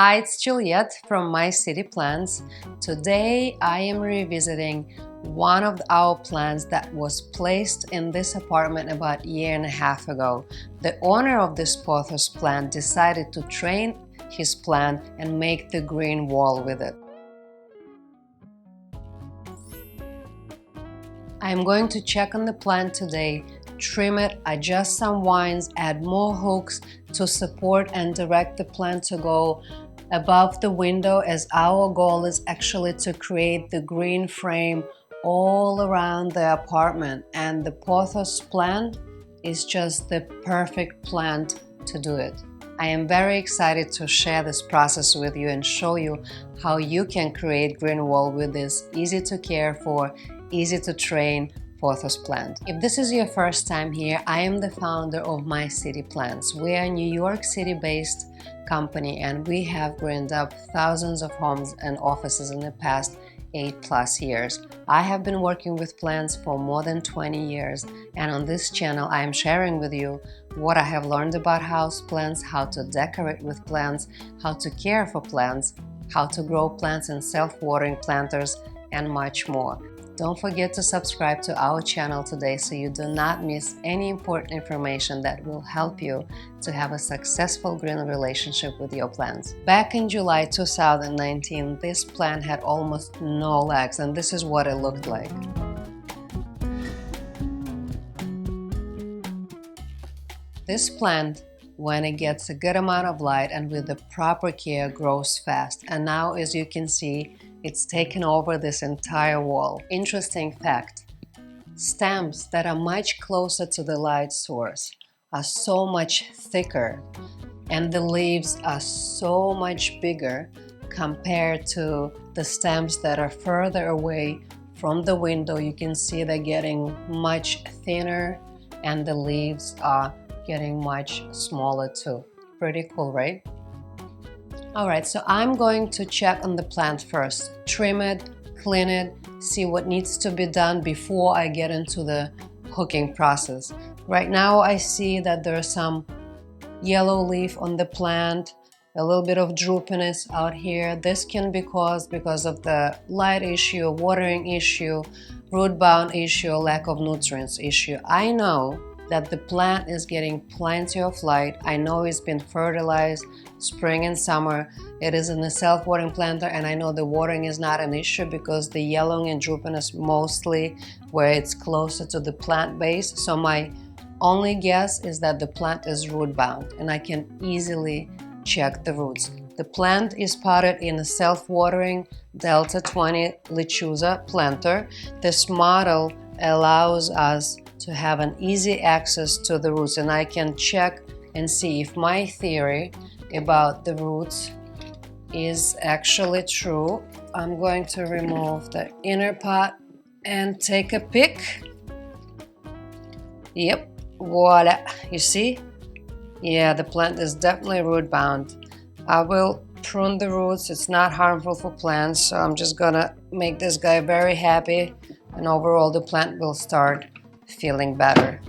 Hi, it's Juliet from My City Plants. Today I am revisiting one of our plants that was placed in this apartment about a year and a half ago. The owner of this Pothos plant decided to train his plant and make the green wall with it. I am going to check on the plant today, trim it, adjust some vines, add more hooks to support and direct the plant to go above the window, as our goal is actually to create the green frame all around the apartment, and the Pothos plant is just the perfect plant to do it. I am very excited to share this process with you and show you how you can create green wall with this easy to care for, easy to train Pothos plant. If this is your first time here, I am the founder of My City Plants. We are a New York City based company and we have greened up thousands of homes and offices in the past 8+ years. I have been working with plants for more than 20 years, and on this channel I am sharing with you what I have learned about house plants, how to decorate with plants, how to care for plants, how to grow plants in self-watering planters, and much more. Don't forget to subscribe to our channel today so you do not miss any important information that will help you to have a successful green relationship with your plants. Back in July 2019, this plant had almost no legs, and this is what it looked like. This plant, when it gets a good amount of light and with the proper care, grows fast, and now, as you can see, it's taken over this entire wall. Interesting fact, stems that are much closer to the light source are so much thicker and the leaves are so much bigger compared to the stems that are further away from the window. You can see they're getting much thinner and the leaves are getting much smaller too. Pretty cool, right? Alright, so I'm going to check on the plant first, trim it, clean it, see what needs to be done before I get into the hooking process. Right now I see that there's some yellow leaf on the plant, a little bit of droopiness out here. This can be caused because of the light issue, watering issue, root bound issue, lack of nutrients issue. I know that the plant is getting plenty of light. I know it's been fertilized spring and summer. It is in a self-watering planter, and I know the watering is not an issue because the yellowing and droopiness mostly where it's closer to the plant base. So my only guess is that the plant is root bound, and I can easily check the roots. The plant is potted in a self-watering Delta 20 Lechuza planter. This model allows us to have an easy access to the roots, and I can check and see if my theory about the roots is actually true. I'm going to remove the inner pot and take a pick. Yep, voila, you see? Yeah, the plant is definitely root bound. I will prune the roots. It's not harmful for plants, so I'm just gonna make this guy very happy, and overall the plant will start feeling better.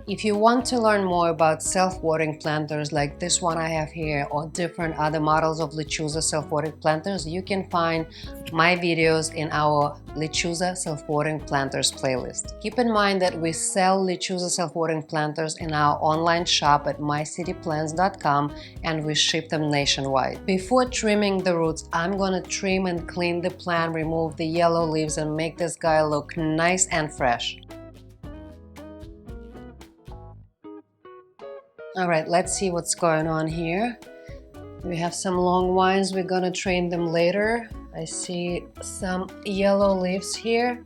If you want to learn more about self-watering planters like this one I have here, or different other models of Lechuza self-watering planters, you can find my videos in our Lechuza self-watering planters playlist. Keep in mind that we sell Lechuza self-watering planters in our online shop at mycityplants.com, and we ship them nationwide. Before trimming the roots, I'm gonna trim and clean the plant, remove the yellow leaves, and make this guy look nice and fresh. Alright, let's see what's going on here. We have some long vines, we're gonna train them later. I see some yellow leaves here.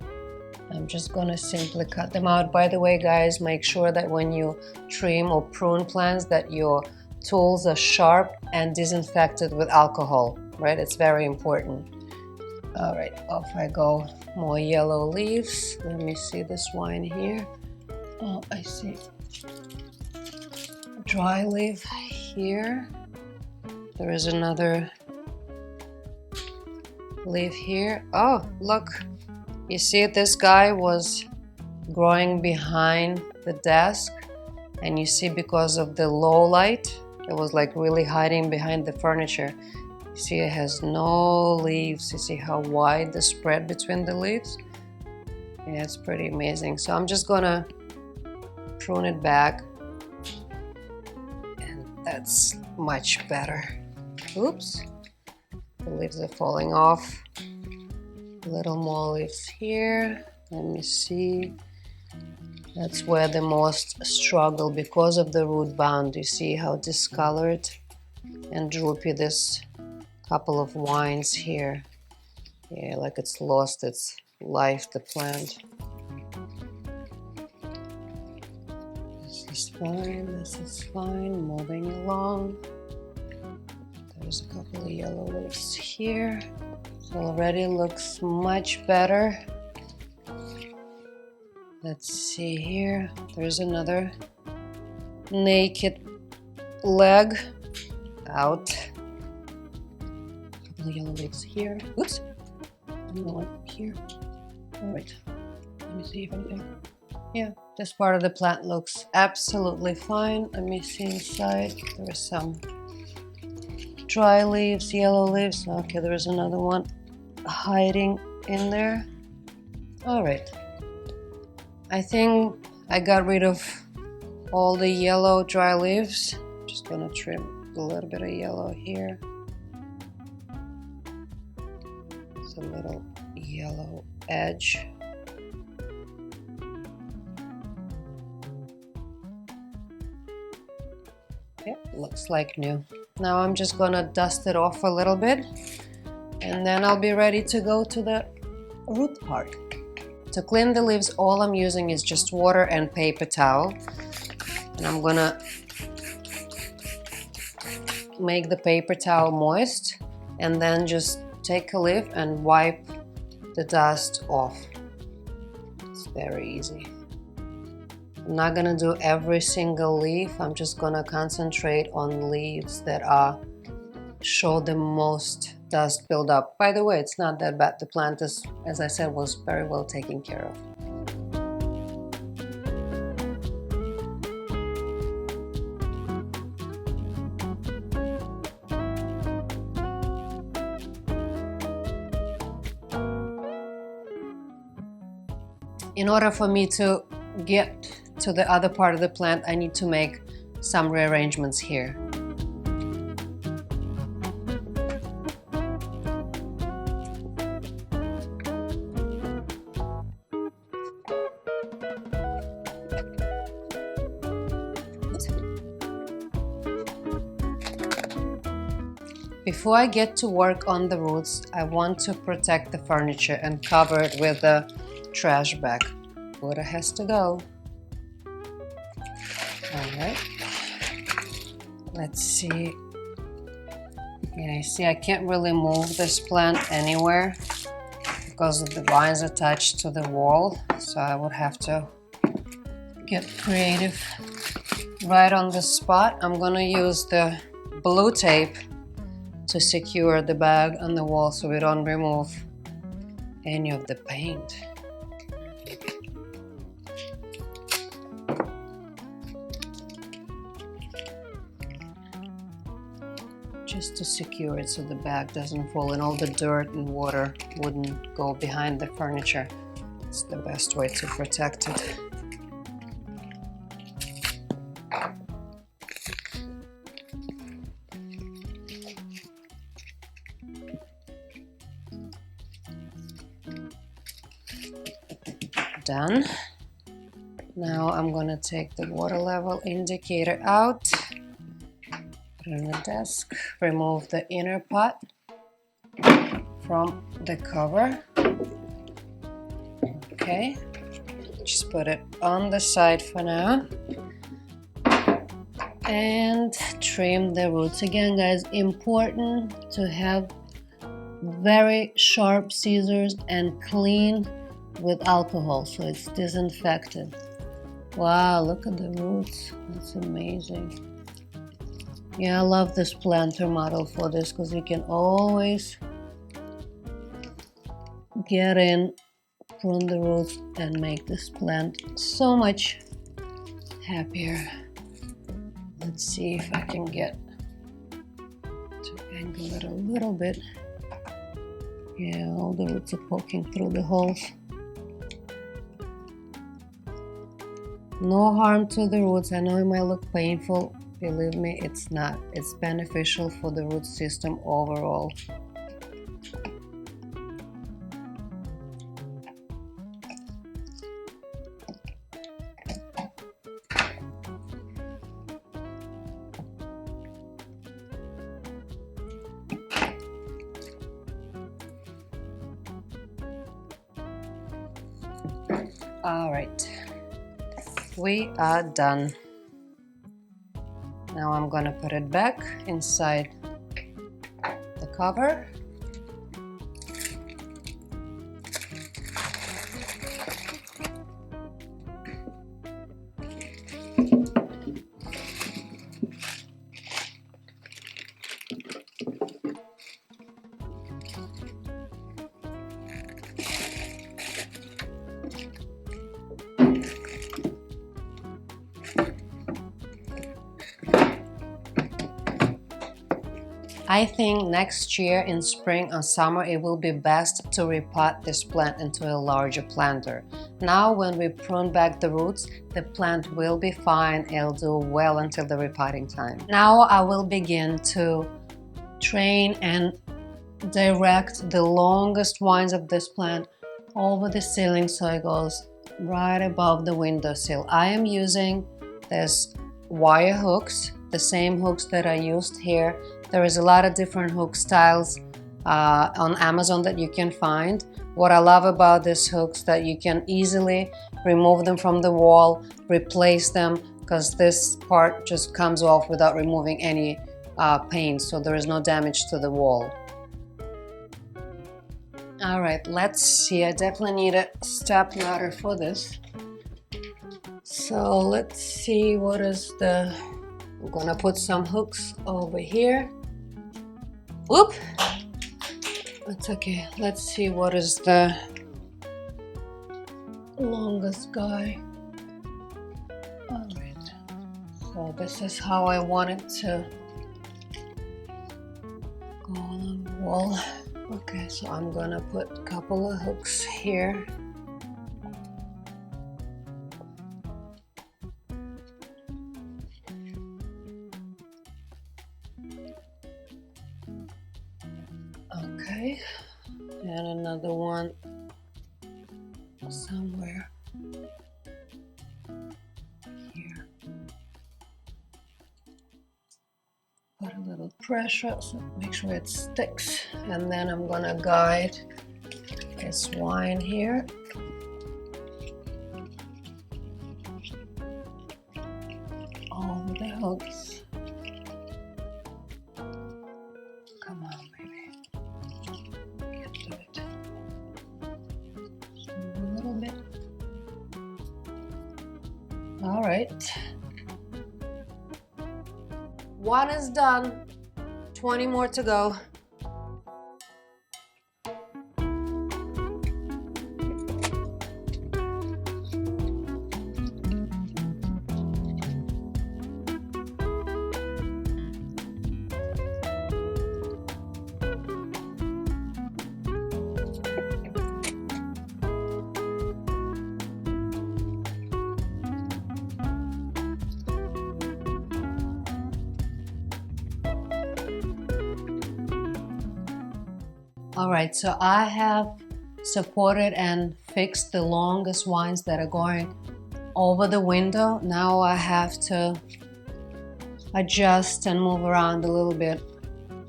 I'm just gonna simply cut them out. By the way, guys, make sure that when you trim or prune plants that your tools are sharp and disinfected with alcohol, right? It's very important. Alright, off I go. More yellow leaves. Let me see this vine here. Oh, I see. Dry leaf here. There is another leaf here. Oh, look, you see this guy was growing behind the desk, and you see because of the low light it was like really hiding behind the furniture. See, it has no leaves. You see how wide the spread between the leaves? Yeah, it's pretty amazing. So I'm just gonna prune it back, and that's much better. Oops, the leaves are falling off. A little more leaves here. Let me see. That's where the most struggle because of the root bound. You see how discolored and droopy this couple of vines here. Yeah, like it's lost its life, the plant. This is fine, this is fine. Moving along. There's a couple of yellow leaves here. So already looks much better. Let's see here. There's another naked leg out. A couple of yellow leaves here. Oops. Another one here. All right. Let me see if anything. Yeah, this part of the plant looks absolutely fine. Let me see inside. There is some dry leaves, yellow leaves. Okay, there is another one hiding in there. All right. I think I got rid of all the yellow dry leaves. Just gonna trim a little bit of yellow here. It's a little yellow edge. Yep, looks like new. Now I'm just gonna dust it off a little bit, and then I'll be ready to go to the root part. To clean the leaves, all I'm using is just water and paper towel. And I'm gonna make the paper towel moist and then just take a leaf and wipe the dust off. It's very easy. I'm not gonna do every single leaf. I'm just gonna concentrate on leaves that show the most dust buildup. By the way, it's not that bad. The plant is, as I said, was very well taken care of. In order for me to get to the other part of the plant, I need to make some rearrangements here. Before I get to work on the roots, I want to protect the furniture and cover it with a trash bag. Water has to go. All right. Let's see. Yeah, you see, I can't really move this plant anywhere because the vines are attached to the wall. So I would have to get creative right on the spot. I'm gonna use the blue tape to secure the bag on the wall so we don't remove any of the paint. Just to secure it so the bag doesn't fall and all the dirt and water wouldn't go behind the furniture. It's the best way to protect it. Done. Now I'm gonna take the water level indicator out, put it on the desk, remove the inner pot from the cover. Okay, just put it on the side for now and trim the roots. Again, guys, important to have very sharp scissors and clean with alcohol so it's disinfected. Wow, look at the roots. That's amazing. Yeah, I love this planter model for this because you can always get in, prune the roots, and make this plant so much happier. Let's see if I can get to angle it a little bit. Yeah, all the roots are poking through the holes. No harm to the roots. I know it might look painful. Believe me, it's not. It's beneficial for the root system overall. All right, we are done. Now I'm gonna put it back inside the cover. I think next year in spring or summer it will be best to repot this plant into a larger planter. Now when we prune back the roots, the plant will be fine, it'll do well until the repotting time. Now I will begin to train and direct the longest vines of this plant over the ceiling so it goes right above the windowsill. I am using this wire hooks, the same hooks that I used here. There is a lot of different hook styles on Amazon that you can find. What I love about these hooks that you can easily remove them from the wall, replace them, because this part just comes off without removing any paint, so there is no damage to the wall. All right, let's see. I definitely need a step ladder for this. So let's see what is the... I'm gonna put some hooks over here. Whoop! That's okay. Let's see what is the longest guy. All right. So this is how I want it to go on the wall. Okay, so I'm gonna put a couple of hooks here. Okay, and another one somewhere here. Put a little pressure, so make sure it sticks. And then I'm gonna guide this wine here. Over the hooks. Come on, baby. Get to it. Just move a little bit. All right. One is done. 20 more to go. All right, so I have supported and fixed the longest vines that are going over the window. Now I have to adjust and move around a little bit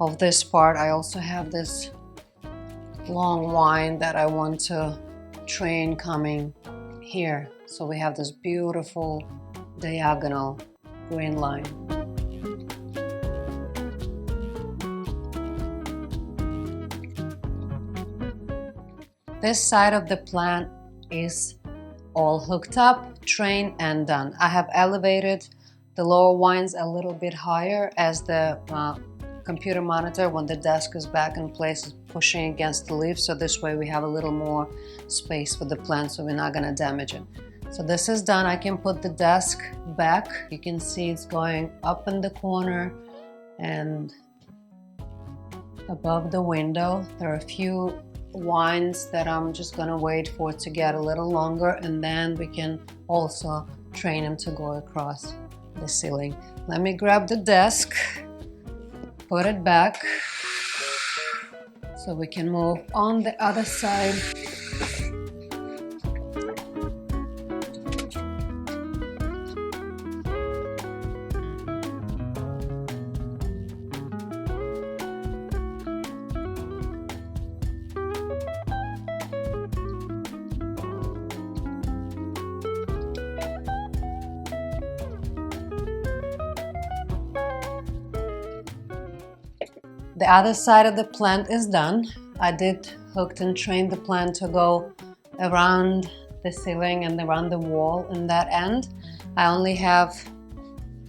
of this part. I also have this long vine that I want to train coming here. So we have this beautiful diagonal green line. This side of the plant is all hooked up, trained, and done. I have elevated the lower vines a little bit higher as the computer monitor, when the desk is back in place, is pushing against the leaf. So this way we have a little more space for the plant, so we're not gonna damage it. So this is done. I can put the desk back. You can see it's going up in the corner and above the window. There are a few vines that I'm just gonna wait for to get a little longer, and then we can also train them to go across the ceiling. Let me grab the desk, put it back so we can move on the other side. The other side of the plant is done. I did hooked and trained the plant to go around the ceiling and around the wall in that end. I only have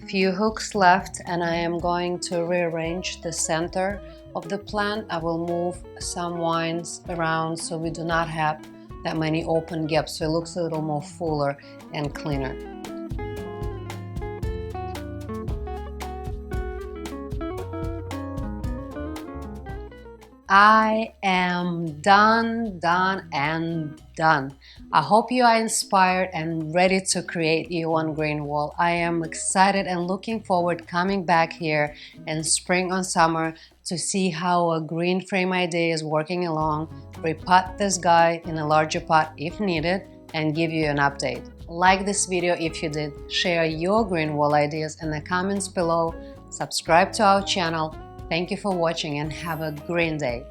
a few hooks left, and I am going to rearrange the center of the plant. I will move some vines around so we do not have that many open gaps, so it looks a little more fuller and cleaner. I am done, and done. I hope you are inspired and ready to create your one green wall. I am excited and looking forward coming back here in spring or summer to see how a green frame idea is working along, repot this guy in a larger pot if needed, and give you an update. Like this video if you did, share your green wall ideas in the comments below, subscribe to our channel. Thank you for watching and have a green day.